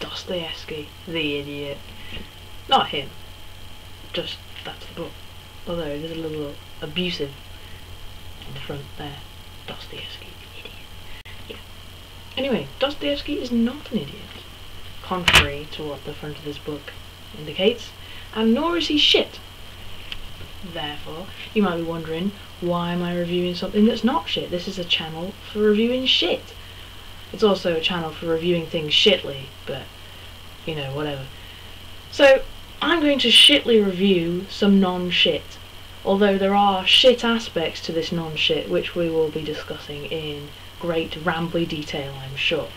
Dostoyevsky, the idiot. Not him, just that's the book. Although there's a little abusive in the front there. Dostoyevsky, idiot. Yeah. Anyway, Dostoyevsky is not an idiot, contrary to what the front of this book indicates, and nor is he shit. Therefore, you might be wondering, why am I reviewing something that's not shit? This is a channel for reviewing shit. It's also a channel for reviewing things shitly, but, you know, whatever. So, I'm going to shitly review some non-shit, although there are shit aspects to this non-shit which we will be discussing in great rambly detail, I'm sure.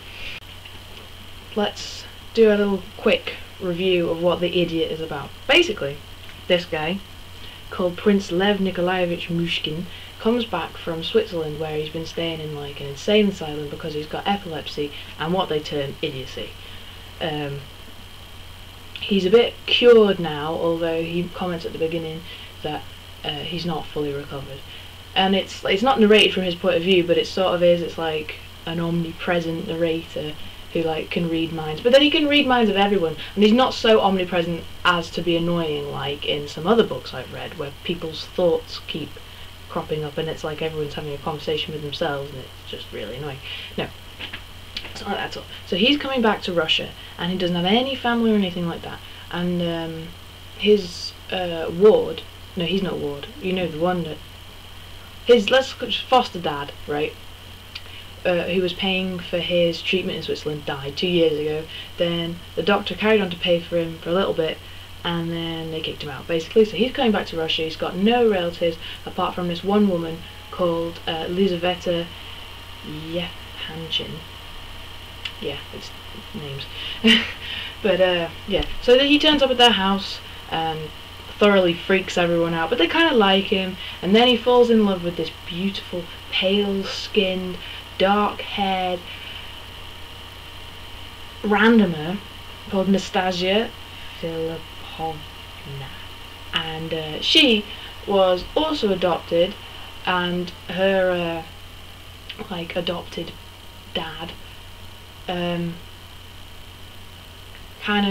Let's do a little quick review of what the idiot is about. Basically, this guy, called Prince Lev Nikolaevich Mushkin, comes back from Switzerland where he's been staying in like an insane asylum because he's got epilepsy and what they term idiocy. He's a bit cured now, although he comments at the beginning that he's not fully recovered. And it's not narrated from his point of view, but it sort of is. It's like an omnipresent narrator who like can read minds, but then he can read minds of everyone, and he's not so omnipresent as to be annoying like in some other books I've read where people's thoughts keep cropping up and it's like everyone's having a conversation with themselves and it's just really annoying. No, it's not like that at all. So he's coming back to Russia and he doesn't have any family or anything like that, and his ward, no, he's not ward, you know, the one that his foster dad, right, who was paying for his treatment in Switzerland, died 2 years ago. Then the doctor carried on to pay for him for a little bit, and then they kicked him out, basically. So he's coming back to Russia. He's got no relatives apart from this one woman called Lizaveta Yepanchin. Yeah, it's names. But yeah, so he turns up at their house and thoroughly freaks everyone out, but they kind of like him, and then he falls in love with this beautiful, pale-skinned, dark-haired randomer called Nastasia Filipovna, and she was also adopted, and her like adopted dad kind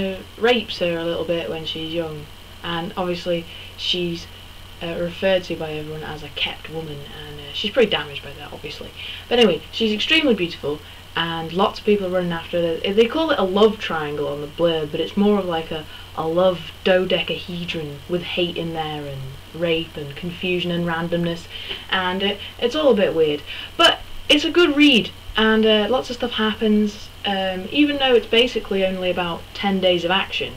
of rapes her a little bit when she's young, and obviously she's referred to by everyone as a kept woman, and she's pretty damaged by that, obviously. But anyway, she's extremely beautiful, and lots of people are running after her. They call it a love triangle on the blurb, but it's more of like a love dodecahedron with hate in there, and rape, and confusion, and randomness, and it's all a bit weird. But it's a good read, and lots of stuff happens, even though it's basically only about 10 days of action,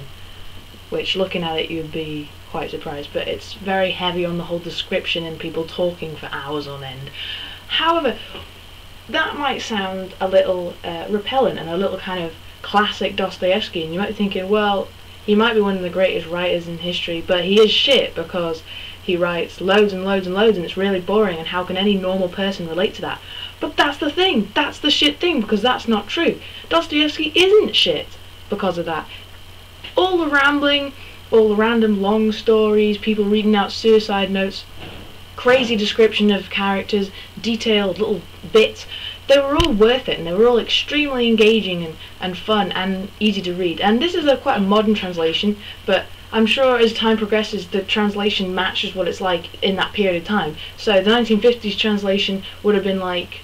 which looking at it you'd be quite surprised, but it's very heavy on the whole description and people talking for hours on end. However, that might sound a little repellent and a little kind of classic Dostoyevsky, and you might be thinking, well, he might be one of the greatest writers in history, but he is shit because he writes loads and loads and loads and it's really boring, and how can any normal person relate to that? But that's the thing, that's the shit thing, because that's not true. Dostoyevsky isn't shit because of that. All the rambling, all the random long stories, people reading out suicide notes, crazy description of characters, detailed little bits, they were all worth it, and they were all extremely engaging and fun and easy to read. And this is quite a modern translation, but I'm sure as time progresses the translation matches what it's like in that period of time. So the 1950s translation would have been like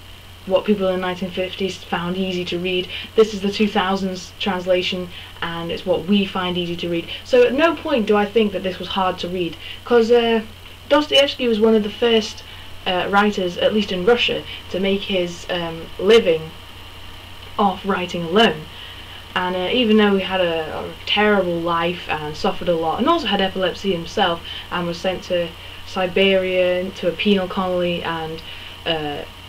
what people in the 1950s found easy to read. This is the 2000s translation, and it's what we find easy to read. So at no point do I think that this was hard to read, because Dostoyevsky was one of the first writers, at least in Russia, to make his living off writing alone. And even though he had a terrible life and suffered a lot, and also had epilepsy himself, and was sent to Siberia to a penal colony, and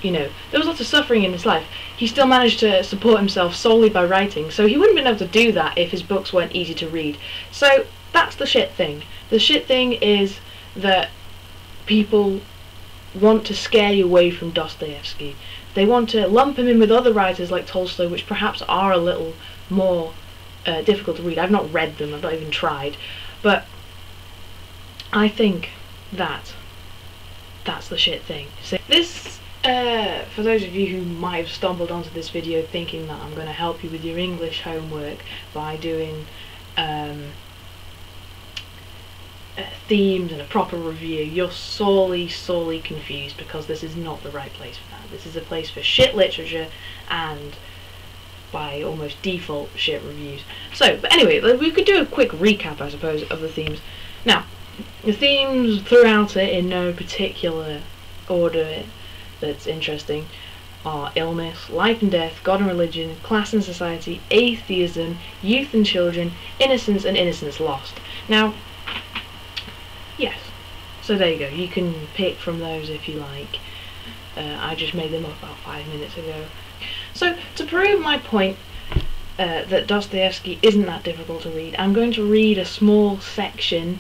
you know, there was lots of suffering in his life, he still managed to support himself solely by writing, so he wouldn't have been able to do that if his books weren't easy to read. So that's the shit thing. The shit thing is that people want to scare you away from Dostoyevsky. They want to lump him in with other writers like Tolstoy, which perhaps are a little more difficult to read. I've not read them, I've not even tried, but I think that that's the shit thing. So this For those of you who might have stumbled onto this video thinking that I'm going to help you with your English homework by doing themes and a proper review, you're sorely confused, because this is not the right place for that. This is a place for shit literature and, by almost default, shit reviews. So, but anyway, we could do a quick recap, I suppose, of the themes. Now, the themes throughout it, in no particular order that's interesting, are illness, life and death, God and religion, class and society, atheism, youth and children, innocence and innocence lost. Now, yes, so there you go. You can pick from those if you like. I just made them up about 5 minutes ago. So, to prove my point that Dostoyevsky isn't that difficult to read, I'm going to read a small section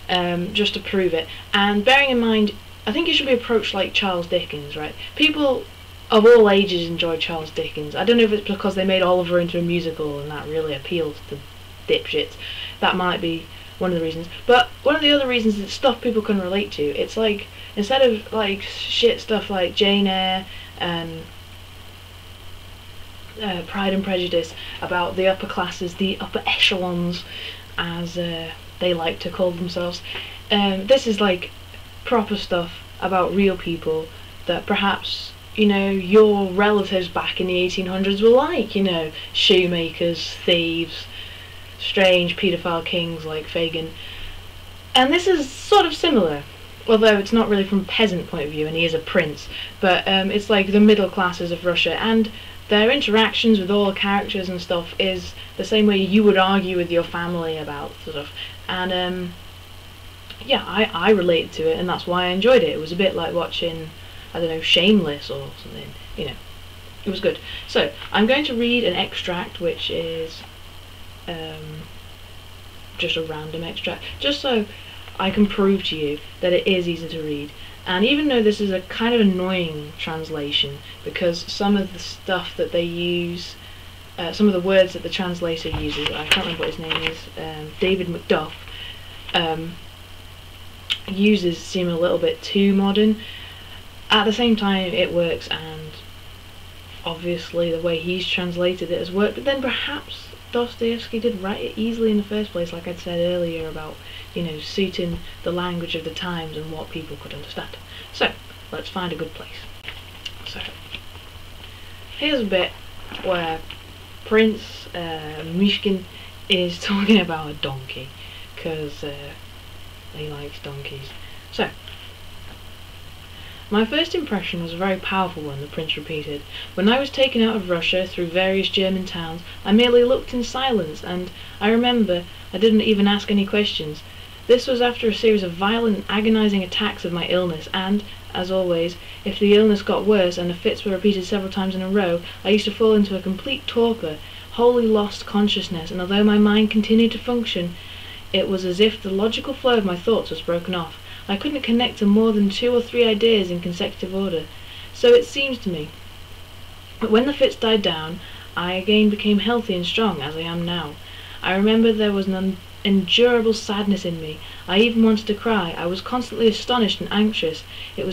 just to prove it. And bearing in mind, I think it should be approached like Charles Dickens, right? People of all ages enjoy Charles Dickens. I don't know if it's because they made Oliver into a musical and that really appeals to dipshits. That might be one of the reasons. But one of the other reasons is stuff people can relate to. It's like, instead of like shit stuff like Jane Eyre and Pride and Prejudice about the upper classes, the upper echelons, as they like to call themselves, this is like proper stuff about real people that perhaps, you know, your relatives back in the 1800s were like, you know, shoemakers, thieves, strange paedophile kings like Fagin. And this is sort of similar, although it's not really from a peasant point of view, and he is a prince, but it's like the middle classes of Russia, and their interactions with all the characters and stuff is the same way you would argue with your family about stuff. And yeah, I related to it, and that's why I enjoyed it. It was a bit like watching, I don't know, Shameless or something, you know. It was good. So, I'm going to read an extract, which is just a random extract, just so I can prove to you that it is easy to read. And even though this is a kind of annoying translation, because some of the stuff that they use, some of the words that the translator uses, I can't remember what his name is, David Macduff, uses seem a little bit too modern. At the same time, it works, and obviously the way he's translated it has worked, but then perhaps Dostoyevsky did write it easily in the first place, like I'd said earlier about, you know, suiting the language of the times and what people could understand. So, let's find a good place. So, here's a bit where Prince Myshkin is talking about a donkey, because he likes donkeys. So, my first impression was a very powerful one, the prince repeated. When I was taken out of Russia through various German towns, I merely looked in silence, and I remember I didn't even ask any questions. This was after a series of violent, agonizing attacks of my illness, and, as always, if the illness got worse and the fits were repeated several times in a row, I used to fall into a complete torpor, wholly lost consciousness, and although my mind continued to function, it was as if the logical flow of my thoughts was broken off. I couldn't connect to more than 2 or 3 ideas in consecutive order. So it seems to me. But when the fits died down, I again became healthy and strong, as I am now. I remember there was an unendurable sadness in me. I even wanted to cry. I was constantly astonished and anxious. It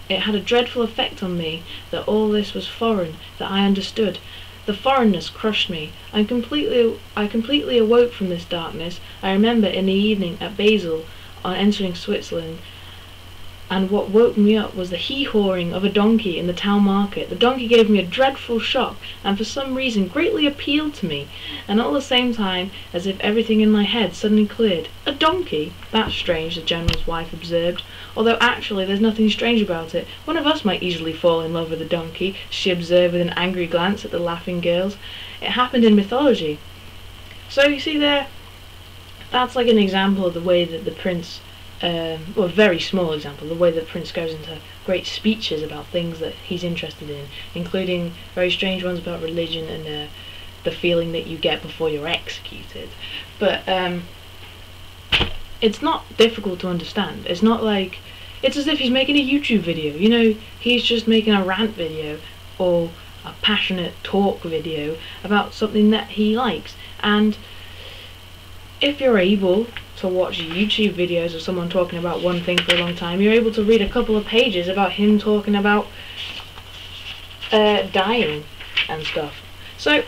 had a dreadful effect on me that all this was foreign, that I understood. The foreignness crushed me. I completely awoke from this darkness. I remember in the evening at Basel, on entering Switzerland, and what woke me up was the hee-hawing of a donkey in the town market. The donkey gave me a dreadful shock, and for some reason greatly appealed to me, and all at the same time, as if everything in my head suddenly cleared. A donkey? That's strange, the general's wife observed, although actually there's nothing strange about it. One of us might easily fall in love with a donkey, she observed with an angry glance at the laughing girls. It happened in mythology. So you see there, that's like an example of the way that the prince, well, a very small example, the way that the prince goes into great speeches about things that he's interested in, including very strange ones about religion and the feeling that you get before you're executed. But it's not difficult to understand. It's not like, it's as if he's making a YouTube video, you know, he's just making a rant video or a passionate talk video about something that he likes. And if you're able to watch YouTube videos of someone talking about one thing for a long time, you're able to read a couple of pages about him talking about dying and stuff. So,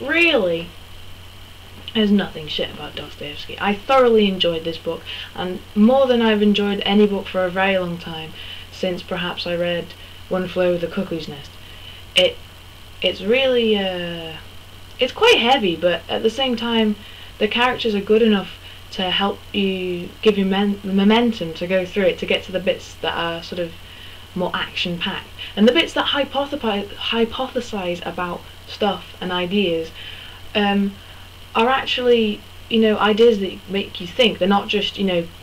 really, there's nothing shit about Dostoyevsky. I thoroughly enjoyed this book, and more than I've enjoyed any book for a very long time, since perhaps I read One Flew Over the Cuckoo's Nest. It's really, it's quite heavy, but at the same time, the characters are good enough to help you, give you momentum to go through it, to get to the bits that are sort of more action-packed. And the bits that hypothesize about stuff and ideas are actually, ideas that make you think. They're not just,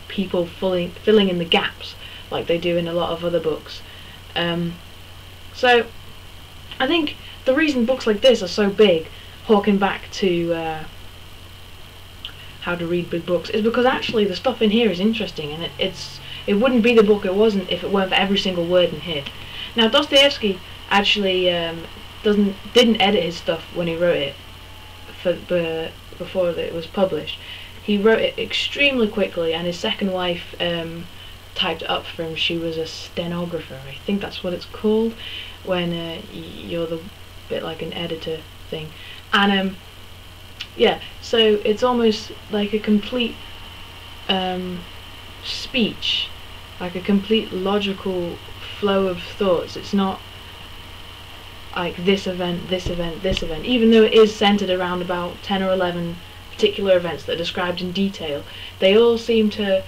people filling in the gaps like they do in a lot of other books. So, I think the reason books like this are so big, harking back to how to read big books, is because actually the stuff in here is interesting, and it wouldn't be the book it wasn't if it weren't for every single word in here. Now, Dostoyevsky actually didn't edit his stuff when he wrote it before it was published. He wrote it extremely quickly, and his second wife typed it up for him. She was a stenographer, I think that's what it's called, when you're the bit like an editor thing. And yeah, so it's almost like a complete speech, like a complete logical flow of thoughts. It's not like this event, this event, this event, even though it is centered around about 10 or 11 particular events that are described in detail. They all seem to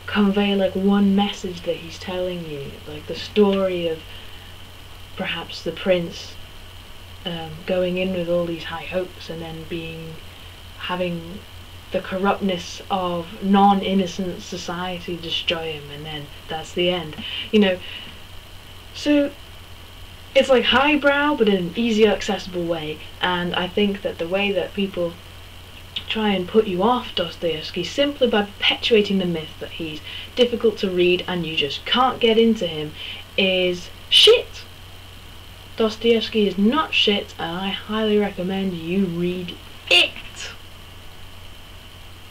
convey like one message that he's telling you, like the story of perhaps the prince going in with all these high hopes and then having the corruptness of non-innocent society destroy him, and then that's the end. So it's like highbrow but in an easier, accessible way. And I think that the way that people try and put you off Dostoyevsky simply by perpetuating the myth that he's difficult to read and you just can't get into him is shit. Dostoyevsky is not shit, and I highly recommend you read